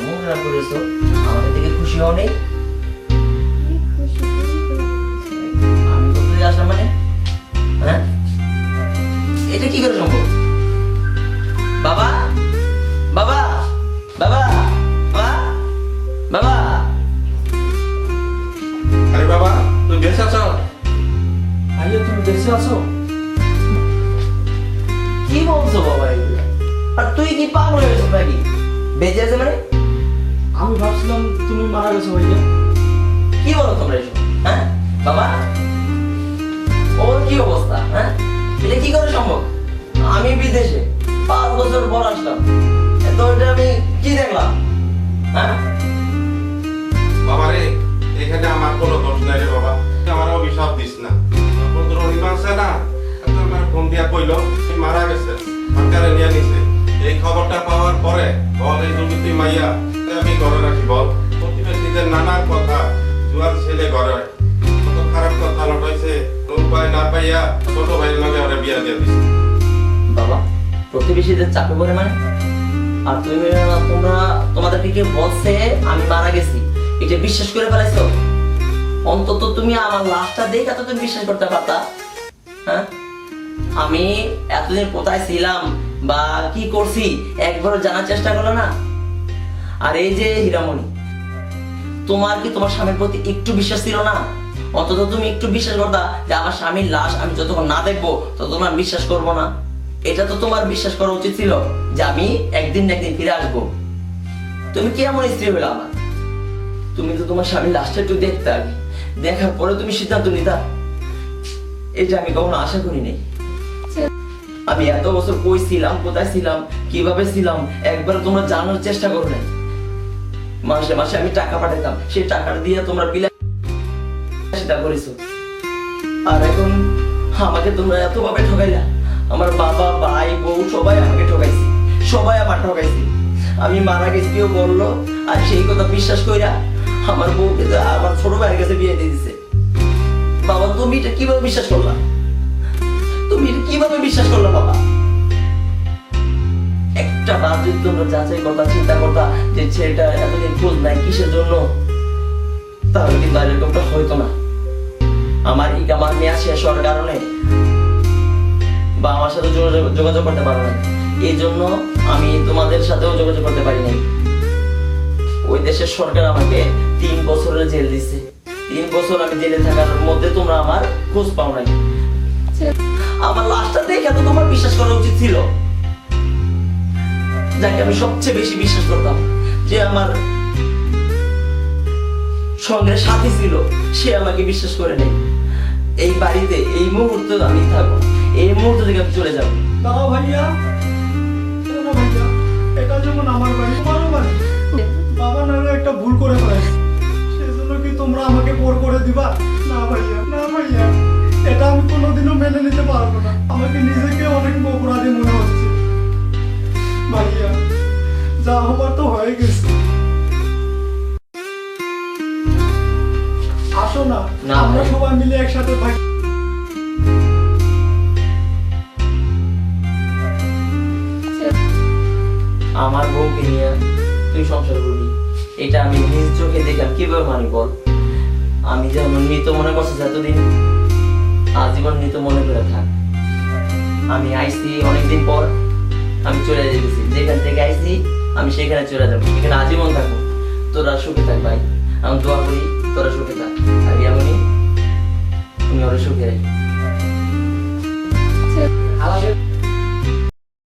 মন খারাপ করেছো, আমাকে দেখে খুশি হও নেই? আমি কোথা থেকে আসলাম মানে? হ্যাঁ, এটা কি করে সম্ভব? বাবা, বাবা, বাবা, বাবা, বাবা। আরে বাবা, তুমি বেঁচে আছো? ভাইয়া তুমি বেঁচে আছো? কি বলছো বাবা এগুলো? আর তুই কি পাগল হয়ে গেছিস নাকি? বেঁচে আছে মানে? আমি ভাবছিলাম তুমি মারা গেছো ভাইয়া। কি বলো তোমরা এসব? হ্যাঁ বাবা, ওর কি অবস্থা? হ্যাঁ, এটা কি করে সম্ভব? আমি বিদেশে 5 বছর পর আসলাম, তো এটা আমি কি দেখলাম? হ্যাঁ বাবা রে, এখানে আমার কোনো দোষ নাই রে বাবা, আমার অভিশাপ দিস না। তখন তোর অনিমাংসে না একদম আমার ফোন দিয়া কইলো তুই মারা গেছে, সরকারে নিয়ে নিছে। এই খবরটা পাওয়ার পরে বল এই দুর্নীতি মাইয়া আমি ঘরে রাখি বল? প্রতিবেশীদের নানা কথা, জুয়ান ছেলে ঘরে কত খারাপ কথা লটাইছে, উপায় না পাইয়া ছোট ভাইয়ের লগে ওরা বিয়া দিয়ে দিছে। বাবা, প্রতিবেশীদের চাপে পড়ে মানে? আর তোমরা তোমাদেরকে কে বলছে আমি মারা গেছি এটা বিশ্বাস করে ফেলাইছো? অন্তত তুমি আমার লাশটা দেখে তো তুমি বিশ্বাস করতে পারতা। হ্যাঁ, আমি এতদিন কোথায় ছিলাম বা কি করছি একবার জানার চেষ্টা করলো না? আর এই যে হীরামণি, তোমার কি তোমার স্বামীর প্রতি একটু বিশ্বাস ছিল না? অন্তত তুমি একটু বিশ্বাস করতা যে আমার স্বামীর লাশ আমি যতক্ষণ না দেখবো ততক্ষণ আমি বিশ্বাস করবো না। এটা তো তোমার বিশ্বাস করা উচিত ছিল যে আমি একদিন না একদিন ফিরে আসবো। তুমি কি এমন স্ত্রী হলো আমার? তুমি তো তোমার স্বামীর লাশটা একটু দেখতে, আগে দেখার পরে তুমি সিদ্ধান্ত নিতা। এটা আমি কখনো আশা করি নাই। আমি এত বছর কই ছিলাম, কোথায় ছিলাম, কিভাবে ছিলাম একবার তোমরা জানার চেষ্টা করো নাই। মাসে মাসে আমি টাকা পাঠাতাম, সেই টাকাটা দিয়ে তোমরা বিলাসিতা করেছো। আর এখন আমাকে তোমরা এত ভাবে ঠকাইলা। আমার বাবা, ভাই, বউ সবাই আমাকে ঠকাইছে, সবাই আমার ঠকাইছে। আমি মারা গেছি কেউ বললো, আর সেই কথা বিশ্বাস কইরা আমার বউকে আমার ছোট ভাইয়ের কাছে বিয়ে দিয়ে দিছে। বাবা, তুমি এটা কিভাবে বিশ্বাস করলা? তুমি এটা কিভাবে বিশ্বাস করলা বাবা? একটা বার যদি তোমরা যাচাই করতা, চিন্তা করতা যে ছেলেটা এতদিন খোঁজ নাই কিসের জন্য, তাহলে কিন্তু আর এরকমটা হইতো না। আমার ইকামার মেয়াদ শেষ হওয়ার কারণে বা আমার সাথে যোগাযোগ করতে পারো না, এই জন্য আমি তোমাদের সাথেও যোগাযোগ করতে পারি নাই। ওই দেশের সরকার আমাকে 3 বছরের জেল দিছে। 3 বছর আমি জেলে থাকার মধ্যে তোমরা আমার খোঁজ পাও নাই। আমার লাশটা দেখে তো তোমার বিশ্বাস করা উচিত ছিল। যাকে আমি সবচেয়ে বেশি বিশ্বাস করতাম, যে আমার সঙ্গে সাথী ছিল, সে আমাকে বিশ্বাস করে নেই। এই বাড়িতে এই মুহূর্তে আমি থাকবো, এই মুহূর্ত থেকে আমি চলে যাবো। দাঁড়াও ভাইয়া, না ভাইয়া, এটা যেমন আমার বাড়ি তোমারও বাড়ি। বাবা নাহলে একটা ভুল করে ফেলেছে, সেজন্য কি তোমরা আমাকে পর করে দিবা? না ভাইয়া, না ভাইয়া, এটা আমি কোনোদিনও মেনে নিতে পারবো না। আমাকে নিজেকে অনেক অপরাধী মনে হচ্ছে। ভাইয়া, যা হবার তো হয়ে গেছে। আসো না, না আমরা ভাই। সবাই মিলে একসাথে থাকি। আমার বউকে নিয়ে তুই সংসার করবি, এটা আমি নিজ চোখে দেখলাম, কিভাবে মানি বল? আমি যেমন মৃত মনে করছিস এতদিন, আজীবন মৃত মনে করে থাক। আমি আইসি অনেকদিন পর, আমি চলে যেতেছি, যেখান থেকে আইসি আমি সেখানে চলে যাবো, সেখানে আজীবন থাকবো। তোরা সুখে থাক ভাই, আমি দোয়া করি তোরা সুখে থাক। আর এমনই তুমি ওরা সুখে রাখি।